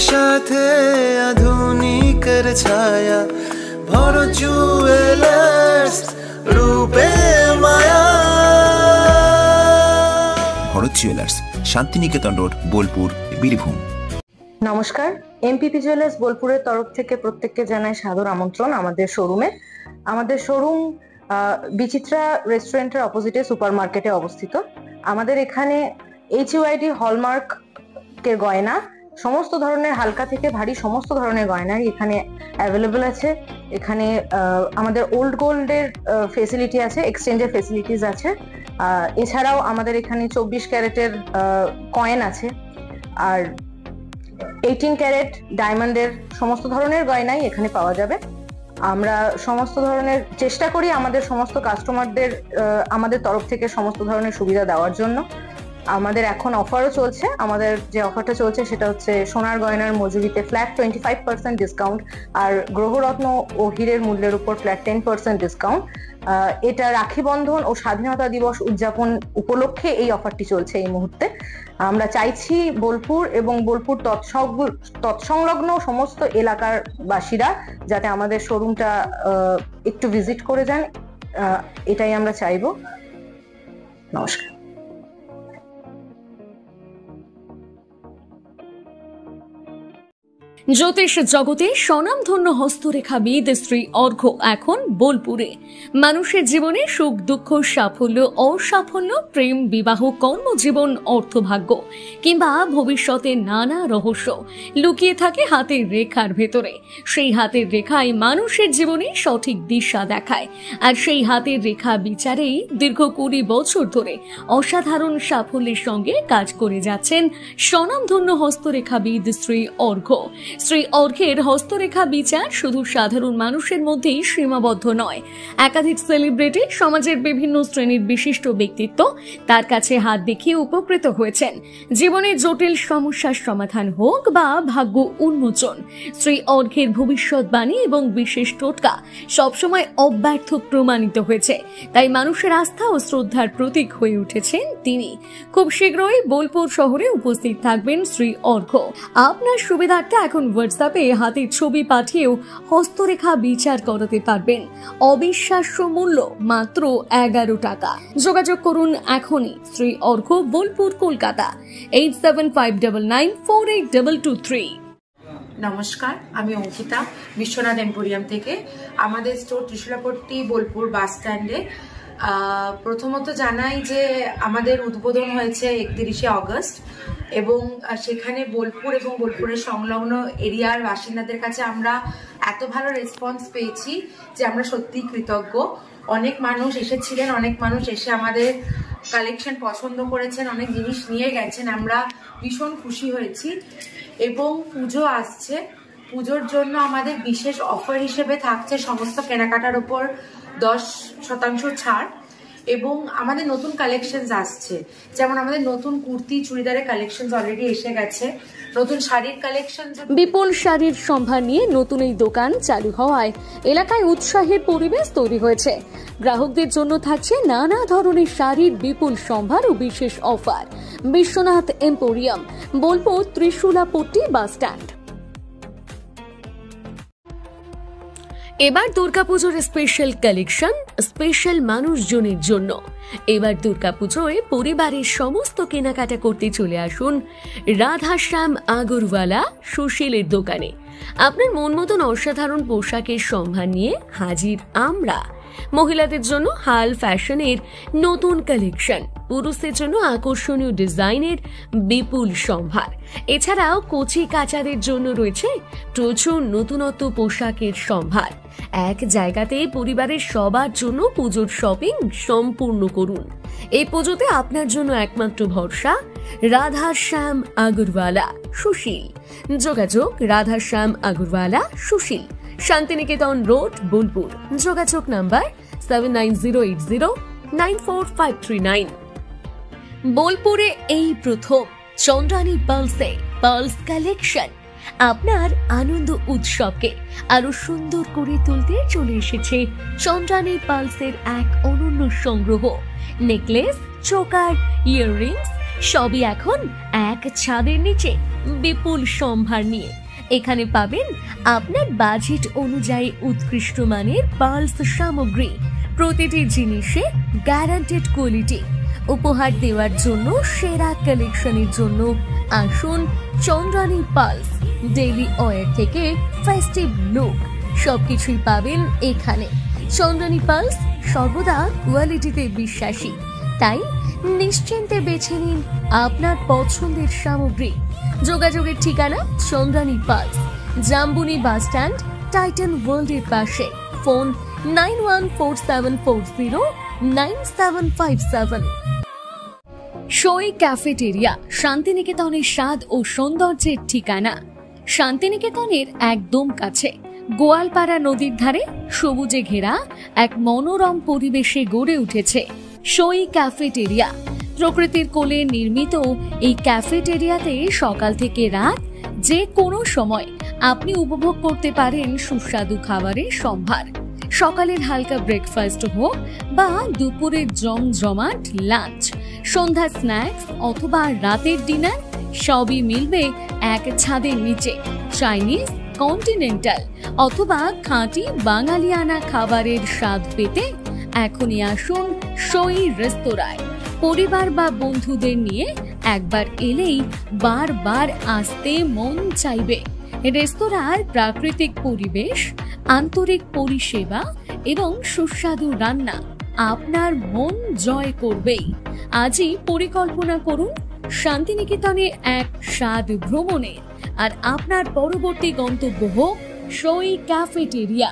সাথে আধুনিকের ছায়া, ভরো জুয়েলার্স রূপে মায়া। Bharat jewellers, Santiniketan road, Bolpur, Birbhum. নমস্কার, এমপিপি জুয়েলার্স বোলপুরের তরফ থেকে প্রত্যেককে জানাই সাদর আমন্ত্রণ আমাদের শোরুমে। আমাদের শোরুম বিচিত্রা রেস্টুরেন্টের অপোজিটে সুপার মার্কেটে অবস্থিত। আমাদের এখানে HUID হলমার্ক এর গয়না, সমস্ত ধরনের হালকা থেকে ভারী সমস্ত ধরনের গয়নাই এখানে অ্যাভেলেবল আছে। এখানে আমাদের ওল্ড গোল্ডের ফেসিলিটি আছে, এক্সচেঞ্জের ফেসিলিটিস আছে। এছাড়াও আমাদের এখানে 24 ক্যারেটের কয়েন আছে, আর 18 ক্যারেট ডায়মন্ডের সমস্ত ধরনের গয়নাই এখানে পাওয়া যাবে। আমরা সমস্ত ধরনের চেষ্টা করি আমাদের সমস্ত কাস্টমারদের আমাদের তরফ থেকে সমস্ত ধরনের সুবিধা দেওয়ার জন্য। আমাদের এখন অফারও চলছে। আমাদের যে অফারটা চলছে সেটা হচ্ছে সোনার গয়নার মজুরিতে ফ্ল্যাট 25% ডিসকাউন্ট, আর গ্রহরত্ন ও হীরের মূল্যের উপর ফ্ল্যাট 10% ডিসকাউন্ট। এটা রাখি বন্ধন ও স্বাধীনতা দিবস উদযাপন উপলক্ষে এই অফারটি চলছে এই মুহূর্তে। আমরা চাইছি বোলপুর এবং বোলপুর তৎসংলগ্ন সমস্ত এলাকার বাসীরা যাতে আমাদের শোরুমটা একটু ভিজিট করে যান, এটাই আমরা চাইবো। নমস্কার। জ্যোতিষ জগতে স্বনামধন্য হস্তরেখাবিদ শ্রী অর্ঘ্য এখন বোলপুরে। মানুষের জীবনে সুখ দুঃখ, সাফল্য অসাফল্য, প্রেম বিবাহ, কর্মজীবন, অর্থভাগ্য কিংবা ভবিষ্যতে নানা রহস্য লুকিয়ে থাকে হাতের রেখার ভেতরে। সেই হাতের রেখায় মানুষের জীবনে সঠিক দিশা দেখায়, আর সেই হাতের রেখা বিচারেই দীর্ঘ 20 বছর ধরে অসাধারণ সাফল্যের সঙ্গে কাজ করে যাচ্ছেন স্বনামধন্য হস্তরেখাবিদ শ্রী অর্ঘ্য। শ্রী অর্ঘ্যের হস্তরেখা বিচার শুধু সাধারণ মানুষের মধ্যেই সীমাবদ্ধ নয়। একাধিক সেলিব্রিটি, সমাজের বিভিন্ন শ্রেণীর বিশিষ্ট ব্যক্তিত্ব তার কাছে হাত দেখিয়ে উপকৃত হয়েছেন। জীবনের জটিল সমস্যার সমাধান হোক বা ভাগ্য উন্মোচন, শ্রী অর্ঘ্যের ভবিষ্যৎবাণী এবং বিশেষ টোটকা সবসময় অব্যর্থ প্রমাণিত হয়েছে। তাই মানুষের আস্থা ও শ্রদ্ধার প্রতীক হয়ে উঠেছেন তিনি। খুব শীঘ্রই বোলপুর শহরে উপস্থিত থাকবেন শ্রী অর্ঘ্য। আপনার সুবিধার্থে এখন হোয়াটসঅ্যাপে হাতের ছবি পাঠিয়েও হস্তরেখা বিচার করাতে পারবেন। অবিশ্বাস্য মূল্য মাত্র 11 টাকা। যোগাযোগ করুন এখনই। শ্রী অর্ঘ্য, বোলপুর, কলকাতা, 8759948223। নমস্কার, আমি অঙ্কিতা, বিশ্বনাথ এম্পোরিয়াম থেকে। আমাদের স্টোর ত্রিশূলাপট্টি, বোলপুর বাস স্ট্যান্ডে। প্রথমত জানাই যে আমাদের উদ্বোধন হয়েছে 31শে অগস্ট, এবং সেখানে বোলপুর এবং বোলপুরের সংলগ্ন এরিয়ার বাসিন্দাদের কাছে আমরা এত ভালো রেসপন্স পেয়েছি যে আমরা সত্যিই কৃতজ্ঞ। অনেক মানুষ এসেছিলেন, অনেক মানুষ এসে আমাদের কালেকশন পছন্দ করেছেন, অনেক জিনিস নিয়ে গেছেন। আমরা ভীষণ খুশি হয়েছি। এবং পুজো আসছে, পুজোর জন্য আমাদের বিশেষ অফার হিসেবে থাকছে সমস্ত কেনাকাটার উপর 10% ছাড়, এবং আমাদের নতুন কালেকশনস আসছে। যেমন আমাদের নতুন কুর্তি, চুড়িদারের কালেকশনস অলরেডি এসে গেছে, নতুন শাড়ির কালেকশন। বিপুল শাড়ির সম্ভার নিয়ে নতুন এই দোকান চালু হওয়ায় এলাকায় উৎসাহের পরিবেশ তৈরি হয়েছে। গ্রাহকদের জন্য থাকছে নানা ধরনের শাড়ির বিপুল সম্ভার ও বিশেষ offer. Biswanath emporium, Bolpur, Trishulapatti bus stand. এবার দুর্গাপুজোর স্পেশাল কালেকশন, স্পেশাল মানুষজনের জন্য। এবার দুর্গাপুজোয় পরিবারের সমস্ত কেনাকাটা করতে চলে আসুন রাধাশ্যাম আগরওয়ালা সুশীলের দোকানে। আপনার মন মতন অসাধারণ পোশাকের সম্ভার নিয়ে হাজির আমরা। মহিলাদের জন্য হাল ফ্যাশনের নতুন কালেকশন, পুরুষদের জন্য আকর্ষণীয় ডিজাইনের বিপুল সম্ভার। এছাড়াও কচি কাচাদের জন্য রয়েছে প্রচুর নতুনত্ব পোশাকের সম্ভার। এক জায়গাতে পরিবারের সবার জন্য পুজোর শপিং সম্পূর্ণ করুন। এই পুজোতে আপনার জন্য একমাত্র ভরসা রাধাশ্যাম আগরওয়ালা সুশীল। যোগাযোগ রাধাশ্যাম আগরওয়ালা সুশীল, শান্তিনিকেতন রোড, বোলপুর। যোগাযোগ নাম্বার 7908094539। বোলপুরে এই প্রথম চন্দ্রানী পার্লসে পার্লস কালেকশন আপনার আনন্দ উৎসবকে আরো সুন্দর করে তুলতে চলে এসেছে চন্দ্রানী পার্লসের এক অনন্য সংগ্রহ। নেকলেস, চোকার, ইয়াররিংস, সবই এখন এক ছাদের নিচে বিপুল সম্ভার নিয়ে। এখানে পাবেন আপনার বাজেট অনুযায়ী উৎকৃষ্ট মানের পালস সামগ্রী, প্রতিটি জিনিসে গ্যারান্টেড কোয়ালিটি। উপহার দেওয়ার জন্য সেরা কালেকশনের জন্য আসুন চন্দ্রানী পালস। ডেইলি ওয়্যার থেকে ফেস্টিভ লুক সবকিছুই পাবেন এখানে। চন্দ্রানী পালস সর্বদা কোয়ালিটিতে বিশ্বাসী, তাই নিশ্চিন্তে বেছে নিন আপনার পছন্দের সামগ্রী। যোগাযোগের ঠিকানা Chandrani pulse, Jambuni bus stand, Titan ওয়ার্ল্ডের পাশে। ফোন 9147409757। সই ক্যাফেটেরিয়া শান্তিনিকেতনের স্বাদ ও সৌন্দর্যের ঠিকানা। শান্তিনিকেতনের একদম কাছে গোয়ালপাড়া নদীর ধারে সবুজে ঘেরা এক মনোরম পরিবেশে গড়ে উঠেছে সই ক্যাফেটেরিয়া। প্রকৃতির কোলে নির্মিত এই ক্যাফেটেরিয়াতে সকাল থেকে রাত যে কোনো সময় আপনি উপভোগ করতে পারেন সুস্বাদু খাবারের সম্ভার। সকালের হালকা ব্রেকফাস্ট হোক বা দুপুরের জমজমাট লাঞ্চ, সন্ধ্যার স্ন্যাক্স অথবা রাতের ডিনার, সবই মিলবে এক ছাদের নিচে। চাইনিজ, কন্টিনেন্টাল অথবা খাঁটি বাঙালিয়ানা খাবারের স্বাদ পেতে এখনই আসুন সই রেস্তোরাঁয়। পরিবার বা বন্ধুদের নিয়ে একবার এলেই বারবার আসতে মন চাইবে। রেস্তোরাঁর প্রাকৃতিক পরিবেশ, আন্তরিক পরিষেবা এবং সুস্বাদু রান্না আপনার মন জয় করবেই। আজই পরিকল্পনা করুন শান্তিনিকেতনে এক স্বাদ ভ্রমণের, আর আপনার পরবর্তী গন্তব্য হোক সই ক্যাফেটেরিয়া।